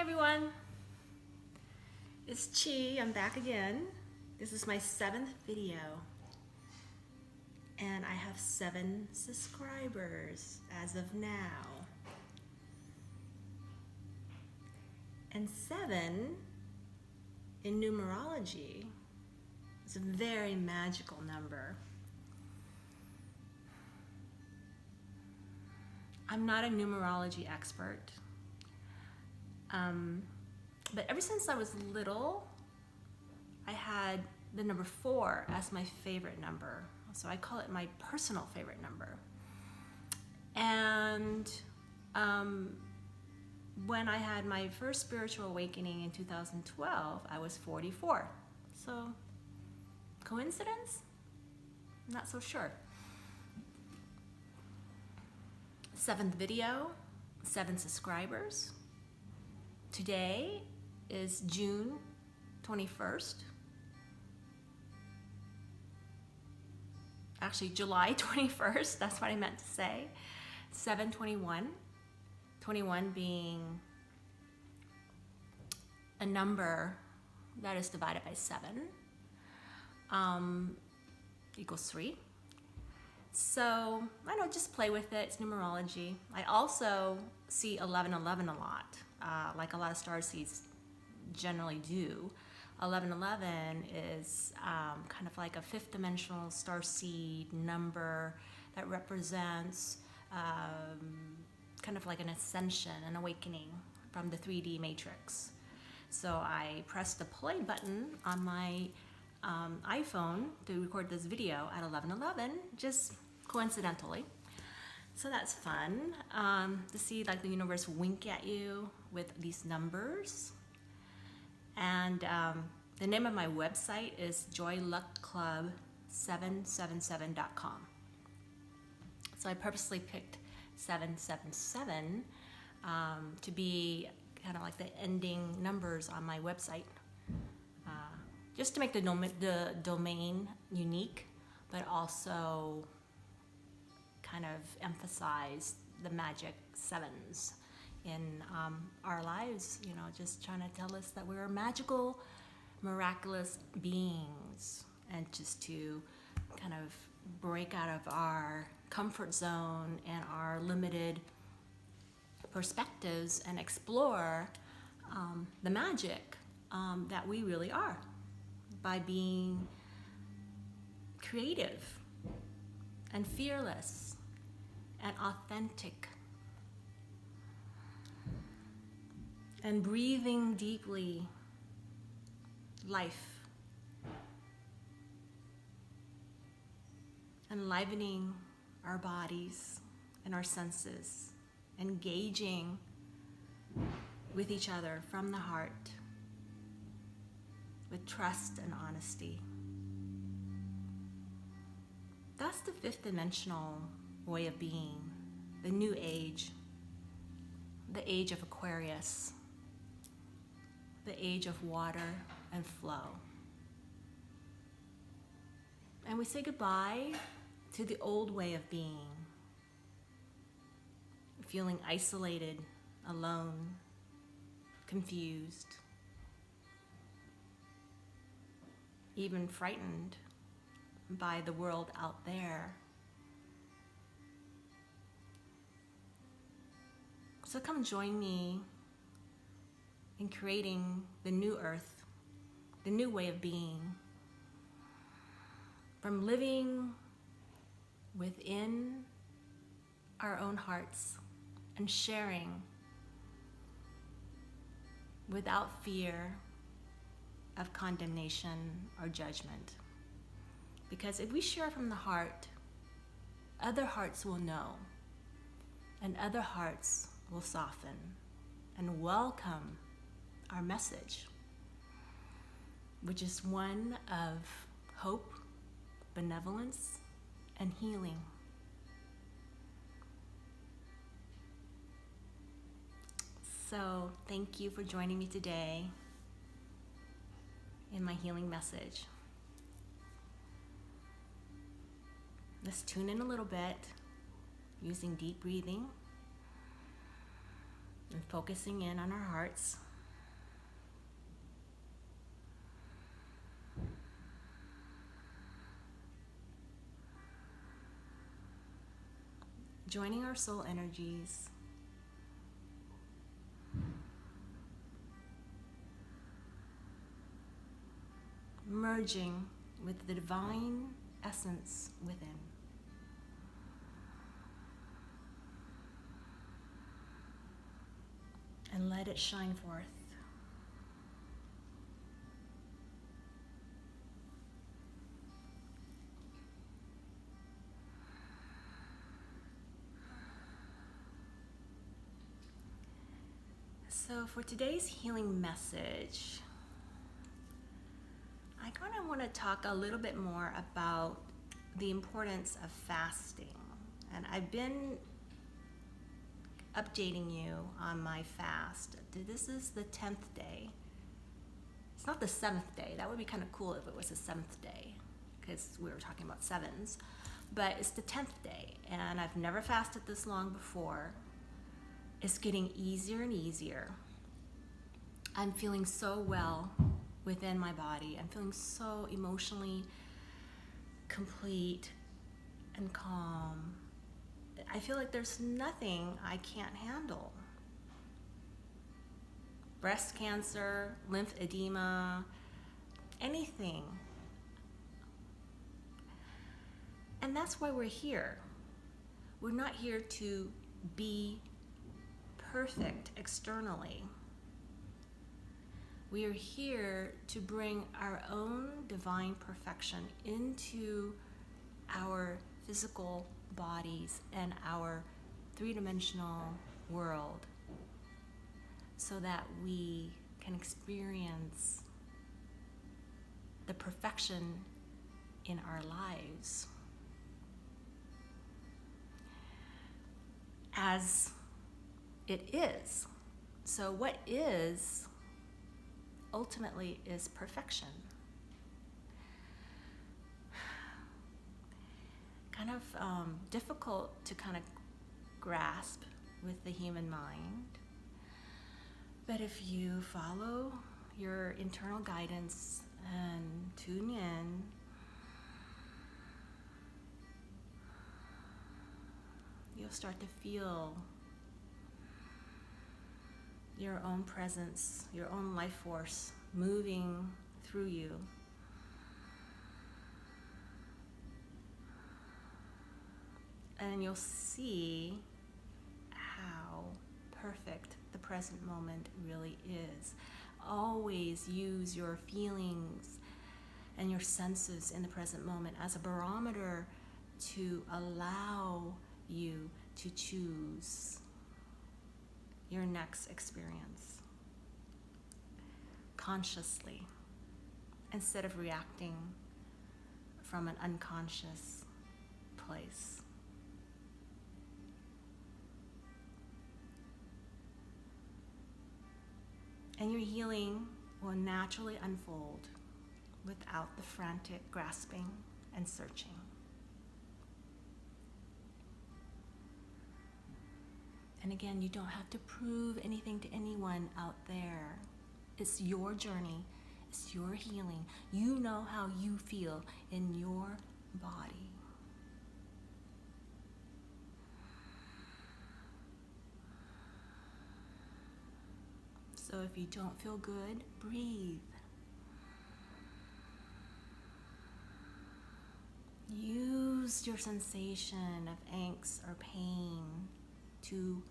everyone. It's Chi. I'm back again. This is my 7th video. And I have 7 subscribers as of now. And 7 in numerology is a very magical number. I'm not a numerology expert. But ever since I was little, I had the number 4 as my favorite number. So I call it my personal favorite number. And when I had my first spiritual awakening in 2012, I was 44. So, coincidence? Not so sure. 7th video, 7 subscribers. Today is June 21st. Actually, July 21st, that's what I meant to say. 7/21. 21 being a number that is divided by 7 equals 3. So, I know, just play with it. It's numerology. I also see 1111 a lot, like a lot of starseeds generally do. 1111 is kind of like a 5th dimensional starseed number that represents kind of like an ascension, an awakening from the 3D matrix. So I pressed the play button on my iPhone to record this video at 11:11, just coincidentally. So that's fun to see like the universe wink at you with these numbers. And the name of my website is joyluckclub777.com. So I purposely picked 777 to be kind of like the ending numbers on my website, just to make the domain unique, but also kind of emphasize the magic 7s in our lives, you know, just trying to tell us that we're magical, miraculous beings, and just to kind of break out of our comfort zone and our limited perspectives and explore the magic that we really are by being creative and fearless and authentic and breathing deeply life, enlivening our bodies and our senses, engaging with each other from the heart with trust and honesty. That's the 5th dimensional way of being, the new age, the age of Aquarius, the age of water and flow. And we say goodbye to the old way of being, feeling isolated, alone, confused, even frightened by the world out there. So come join me in creating the new earth, the new way of being, from living within our own hearts and sharing without fear of condemnation or judgment. Because if we share from the heart, other hearts will know, and other hearts will soften and welcome our message, which is one of hope, benevolence, and healing. So thank you for joining me today in my healing message. Let's tune in a little bit using deep breathing and focusing in on our hearts. joining our soul energies, merging with the divine essence within. And let it shine forth. So for today's healing message, I kind of want to talk a little bit more about the importance of fasting. And I've been updating you on my fast. This is the 10th day. It's not the 7th day. That would be kind of cool if it was the 7th day, because we were talking about sevens. But it's the 10th day, and I've never fasted this long before. It's getting easier and easier. I'm feeling so well within my body. I'm feeling so emotionally complete and calm. I feel like there's nothing I can't handle. Breast cancer, lymphedema, anything. And that's why we're here. We're not here to be perfect externally. We are here to bring our own divine perfection into our physical bodies and our three-dimensional world so that we can experience the perfection in our lives as it is. So what is ultimately is perfection. Kind of difficult to kind of grasp with the human mind. But if you follow your internal guidance and tune in, you'll start to feel your own presence, your own life force moving through you. And you'll see how perfect the present moment really is. Always use your feelings and your senses in the present moment as a barometer to allow you to choose your next experience consciously instead of reacting from an unconscious place. And your healing will naturally unfold without the frantic grasping and searching. And again, you don't have to prove anything to anyone out there. It's your journey. It's your healing. You know how you feel in your body. So if you don't feel good, breathe. Use your sensation of angst or pain to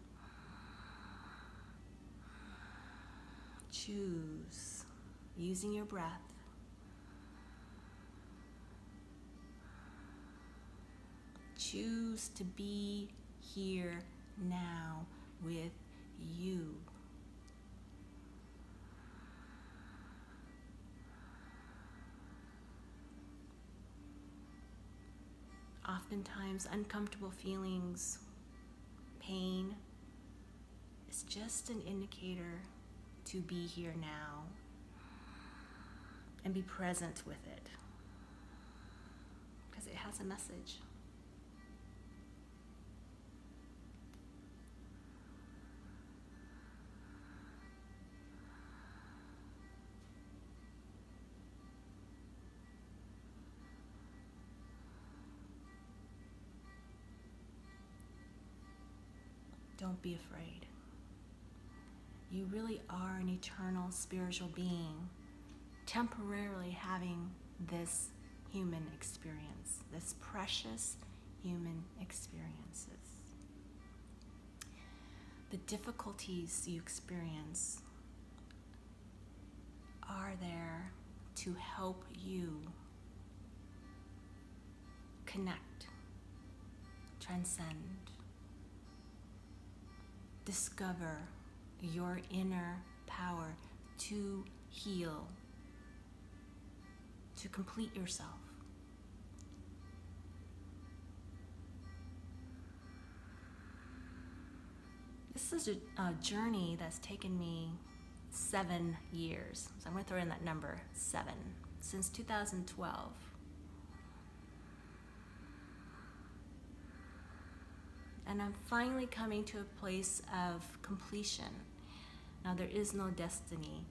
choose, using your breath, choose to be here now with you. Oftentimes, uncomfortable feelings, pain, is just an indicator to be here now and be present with it, because it has a message. Don't be afraid. You really are an eternal spiritual being, temporarily having this human experience, this precious human experiences. The difficulties you experience are there to help you connect, transcend, discover your inner power to heal, to complete yourself. This is a journey that's taken me 7 years. So I'm going to throw in that number, 7, since 2012. And I'm finally coming to a place of completion. Now, there is no destiny.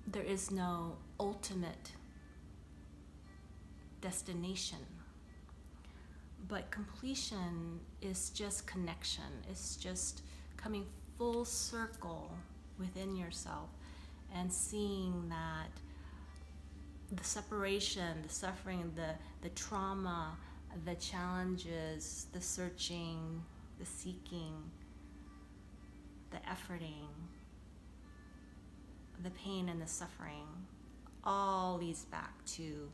There is no ultimate destination. But completion is just connection. It's just coming full circle within yourself and seeing that the separation, the suffering, the trauma, the challenges, the searching, the seeking, the efforting, the pain and the suffering, all leads back to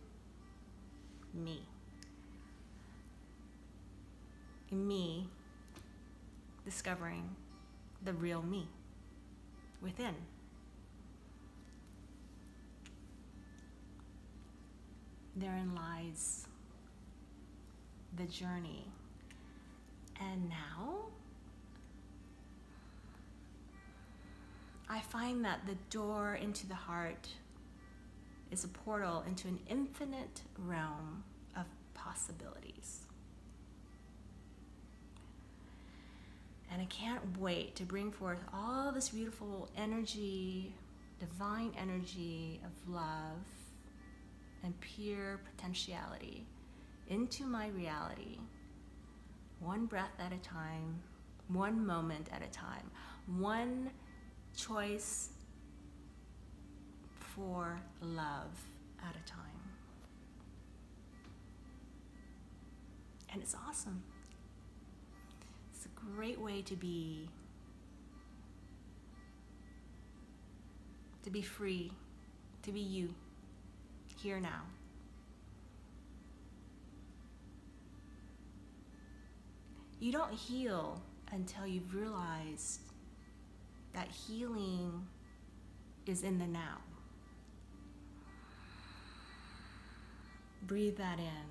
me. Me discovering the real me within. Therein lies the journey. And now I find that the door into the heart is a portal into an infinite realm of possibilities. And I can't wait to bring forth all this beautiful energy, divine energy of love and pure potentiality into my reality, one breath at a time, one moment at a time, one choice for love at a time. And it's awesome. It's a great way to be free, to be you, here now. You don't heal until you've realized that healing is in the now. Breathe that in.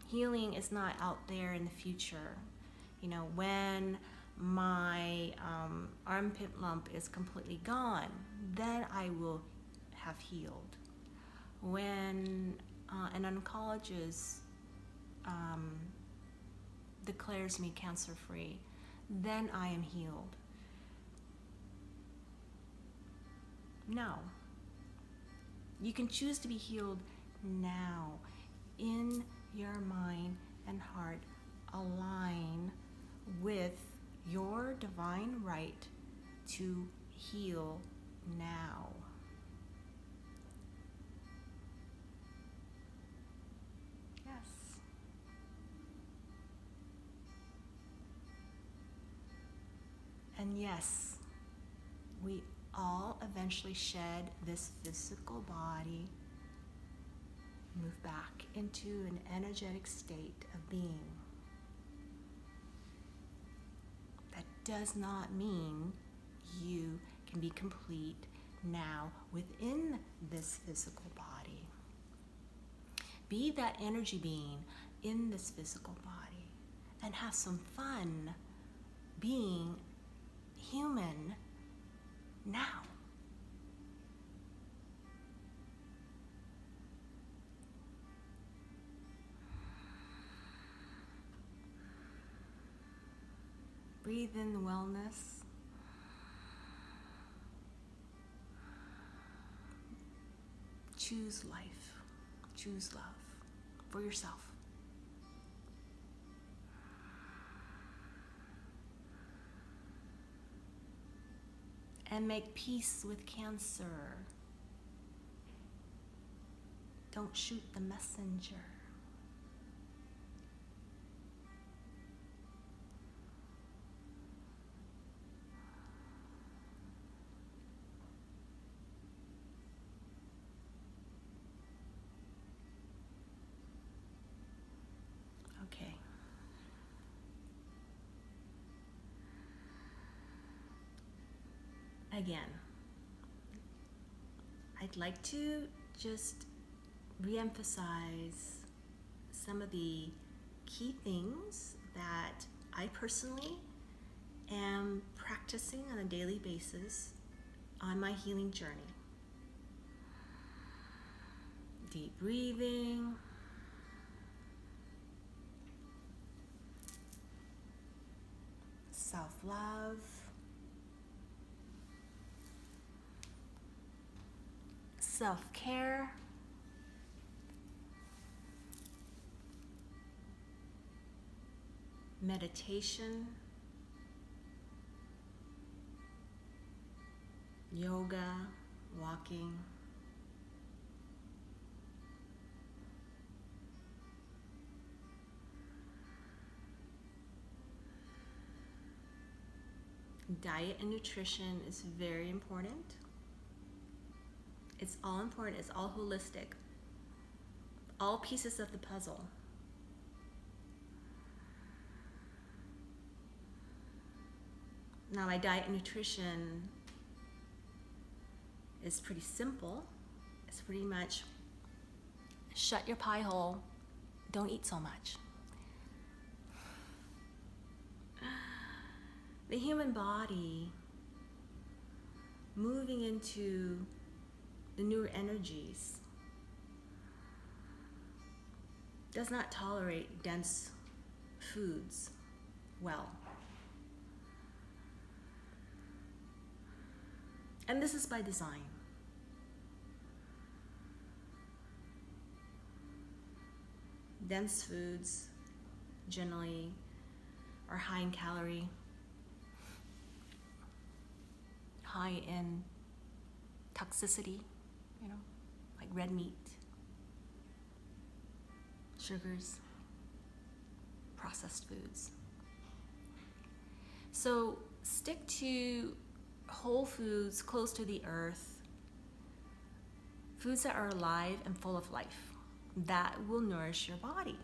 Healing is not out there in the future. You know, when my armpit lump is completely gone, then I will have healed. When an oncologist declares me cancer-free, then I am healed. No. You can choose to be healed now. In your mind and heart, align with your divine right to heal now. Yes. And yes, we all eventually shed this physical body, move back into an energetic state of being. That does not mean you can be complete now within this physical body. Be that energy being in this physical body and have some fun being human now. Breathe in the wellness. Choose life. Choose love for yourself. and make peace with cancer. Don't shoot the messenger. Okay. Again, I'd like to just reemphasize some of the key things that I personally am practicing on a daily basis on my healing journey. Deep breathing, self-love, self-care, meditation, yoga, walking, diet and nutrition is very important. It's all important, it's all holistic. All pieces of the puzzle. Now, my diet and nutrition is pretty simple. It's pretty much shut your pie hole, don't eat so much. The human body moving into the newer energies does not tolerate dense foods well. And this is by design. Dense foods generally are high in calorie, high in toxicity, like red meat, sugars, processed foods. So stick to whole foods close to the earth, foods that are alive and full of life, that will nourish your body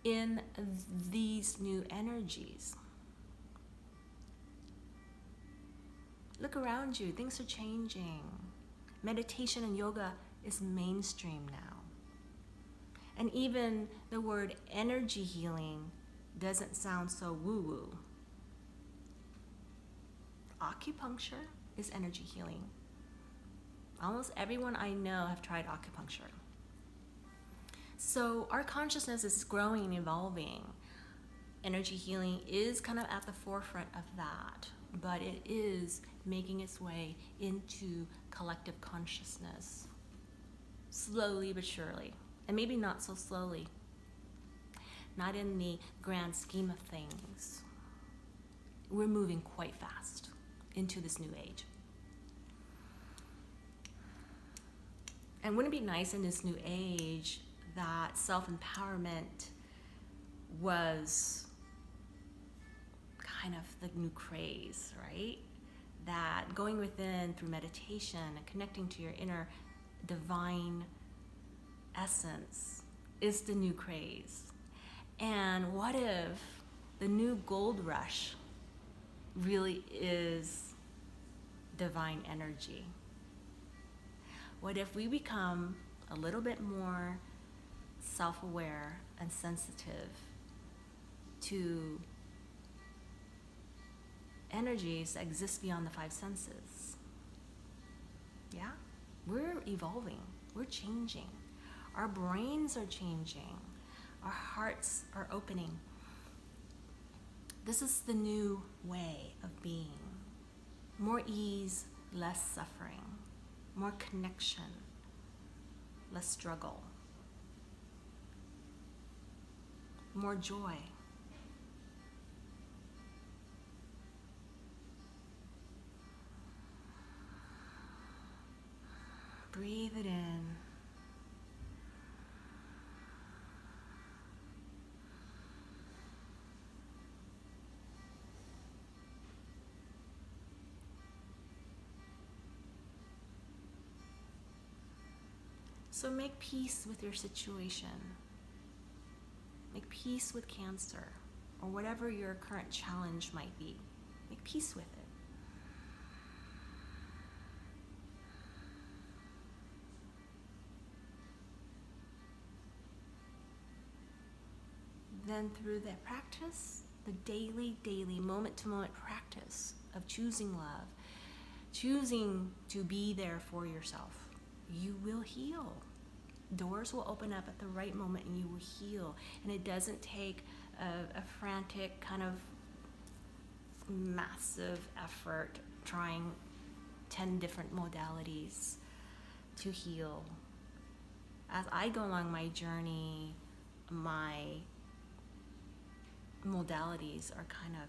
in these new energies. Look around you, things are changing. Meditation and yoga is mainstream now. And even the word energy healing doesn't sound so woo-woo. Acupuncture is energy healing. Almost everyone I know have tried acupuncture. So our consciousness is growing and evolving. Energy healing is kind of at the forefront of that, but it is making its way into collective consciousness, slowly but surely, and maybe not so slowly, not in the grand scheme of things. We're moving quite fast into this new age. And wouldn't it be nice in this new age that self-empowerment was kind of the new craze, right? That going within through meditation and connecting to your inner divine essence is the new craze. And what if the new gold rush really is divine energy? What if we become a little bit more self-aware and sensitive to energies that exist beyond the five senses? Yeah? We're evolving. We're changing. Our brains are changing. Our hearts are opening. This is the new way of being. More ease, less suffering. More connection, less struggle. More joy. breathe it in. So make peace with your situation. Make peace with cancer or whatever your current challenge might be. Make peace with it. Then through that practice, the daily, moment-to-moment practice of choosing love, choosing to be there for yourself, you will heal. Doors will open up at the right moment and you will heal. And it doesn't take a frantic kind of massive effort trying 10 different modalities to heal. As I go along my journey, my modalities are kind of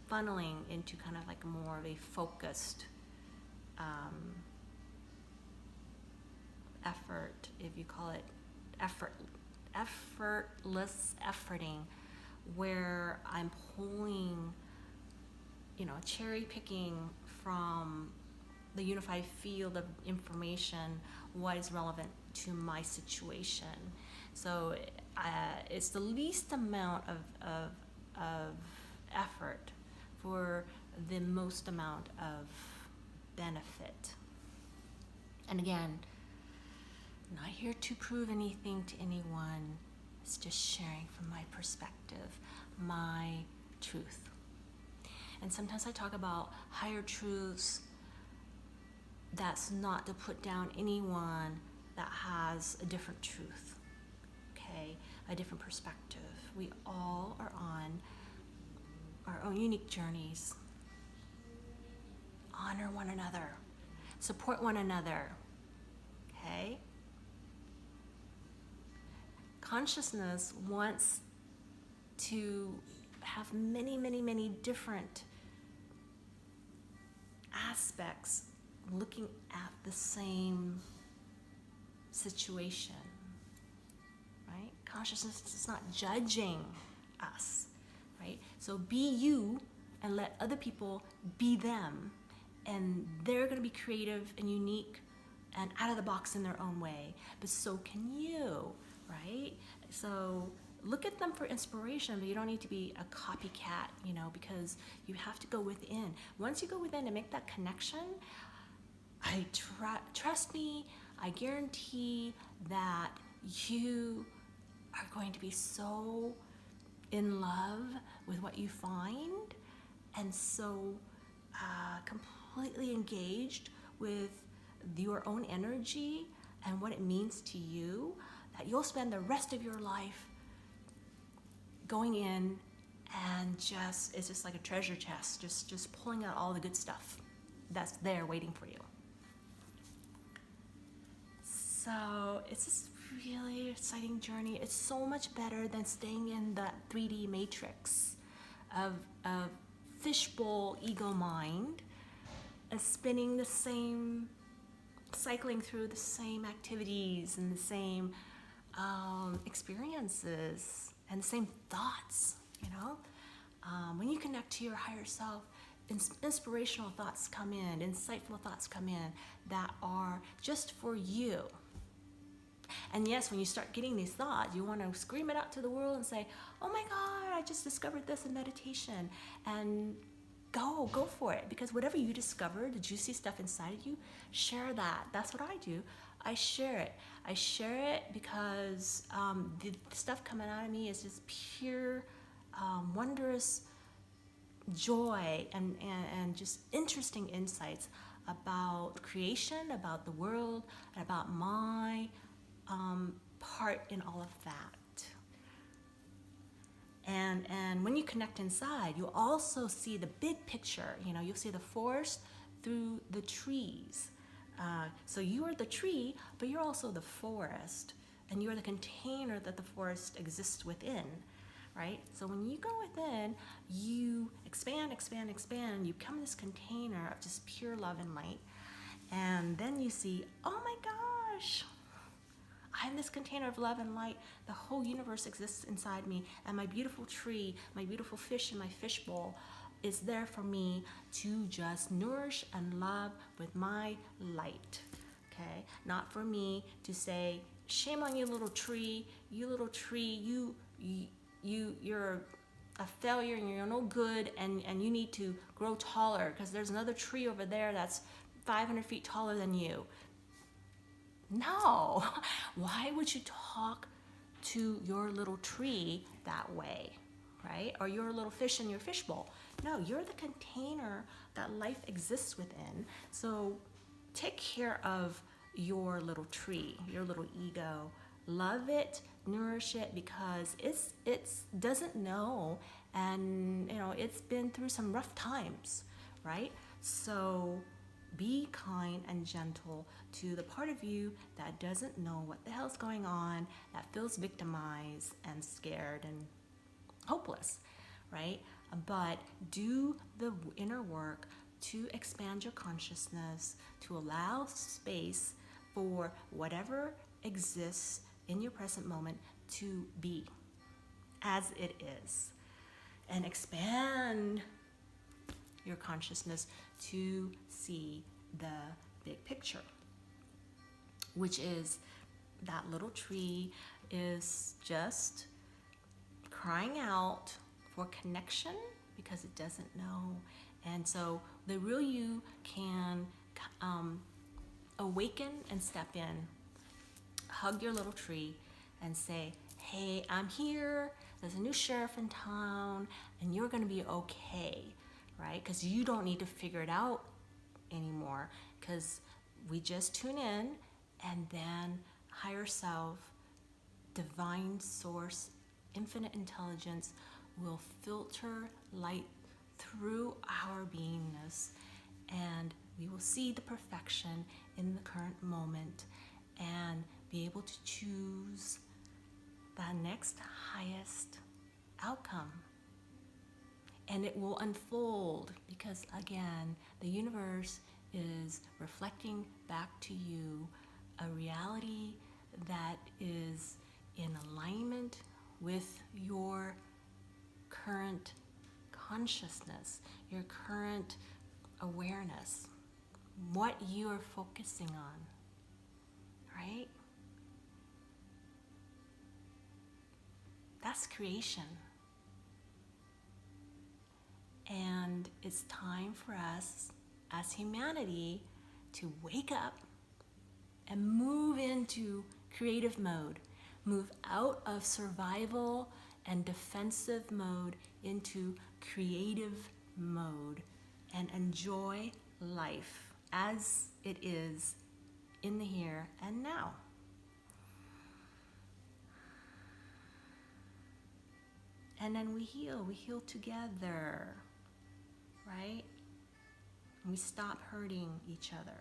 funneling into kind of like more of a focused effort, if you call it effortless efforting, where I'm pulling, cherry picking from the unified field of information what is relevant to my situation. So it's the least amount of effort for the most amount of benefit. And again, I'm not here to prove anything to anyone. It's just sharing from my perspective, my truth. And sometimes I talk about higher truths. That's not to put down anyone that has a different truth, okay? A different perspective. We all are on our own unique journeys. Honor one another. Support one another, okay? Consciousness wants to have many, many, many different aspects looking at the same situation, right? Consciousness is not judging us, right? So be you and let other people be them, and they're going to be creative and unique and out of the box in their own way, but so can you, right? So look at them for inspiration, but you don't need to be a copycat, because you have to go within. Once you go within and make that connection, trust me, I guarantee that you are going to be so in love with what you find and so completely engaged with your own energy and what it means to you that you'll spend the rest of your life going in and it's just like a treasure chest, just pulling out all the good stuff that's there waiting for you. So it's this really exciting journey. It's so much better than staying in that 3D matrix of fishbowl ego mind, spinning the same, cycling through the same activities and the same experiences and the same thoughts, When you connect to your higher self, inspirational thoughts come in, insightful thoughts come in that are just for you. And yes, when you start getting these thoughts, you want to scream it out to the world and say, oh my God, I just discovered this in meditation. And go for it. Because whatever you discover, the juicy stuff inside of you, share that. That's what I do. I share it. I share it because the stuff coming out of me is just pure, wondrous joy and just interesting insights about creation, about the world, and about my part in all of that. And when you connect inside, you'll also see the big picture. You'll see the forest through the trees. So you are the tree, but you're also the forest, and you're the container that the forest exists within, right? So when you go within, you expand, you become this container of just pure love and light, And then you see, oh my gosh, I'm this container of love and light. The whole universe exists inside me, and my beautiful tree, my beautiful fish in my fishbowl is there for me to just nourish and love with my light. Okay? Not for me to say, shame on you, little tree. You little tree, you're a failure and you're no good, and you need to grow taller because there's another tree over there that's 500 feet taller than you. No. Why would you talk to your little tree that way, right? Or your little fish in your fishbowl? No, you're the container that life exists within. So take care of your little tree, your little ego. Love it, nourish it, because it's doesn't know, and it's been through some rough times, right? So be kind and gentle to the part of you that doesn't know what the hell's going on, that feels victimized and scared and hopeless, right? But do the inner work to expand your consciousness, to allow space for whatever exists in your present moment to be as it is, and expand your consciousness to see the big picture, which is that little tree is just crying out for connection because it doesn't know. And so the real you can awaken and step in, hug your little tree and say, hey, I'm here, there's a new sheriff in town, and you're gonna be okay, right? Because you don't need to figure it out anymore, because we just tune in, and then higher self, divine source, infinite intelligence will filter light through our beingness, and we will see the perfection in the current moment and be able to choose the next highest outcome. And it will unfold because, again, the universe is reflecting back to you a reality that is in alignment with your current consciousness, your current awareness, what you are focusing on, right? That's creation. And it's time for us as humanity to wake up and move into creative mode, move out of survival and defensive mode into creative mode, and enjoy life as it is in the here and now. And then we heal together, right? We stop hurting each other.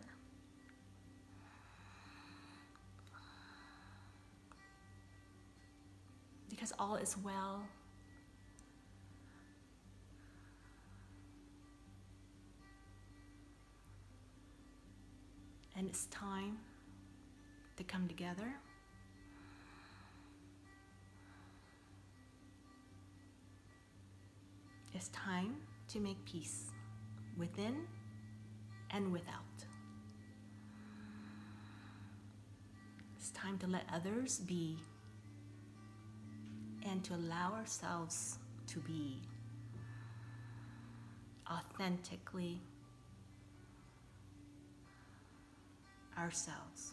Because all is well. And it's time to come together. It's time to make peace within and without. It's time to let others be and to allow ourselves to be authentically ourselves.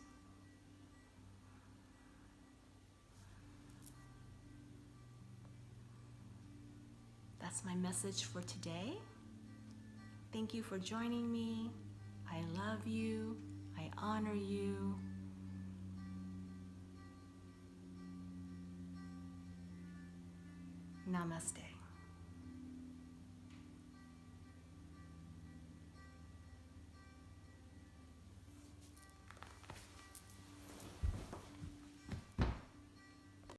That's my message for today. Thank you for joining me. I love you. I honor you. Namaste.